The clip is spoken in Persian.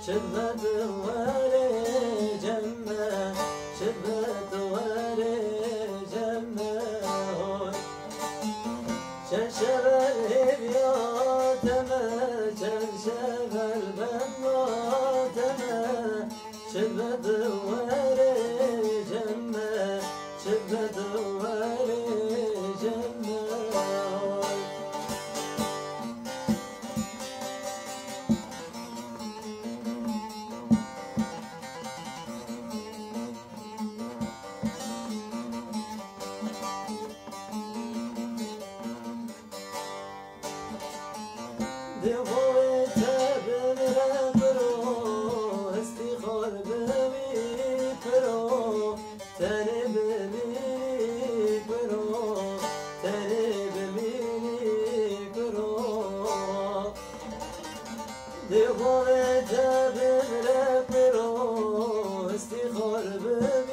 شبت وري جنة شبت وري جنة شنشب الهبياتنا شنشب البناتنا شبت وري جنة شبت وري جنة دفوت بمرقرو استخار بميكرو تاني بميكرو تاني بميكرو دفوت بمرقرو استخار بميكرو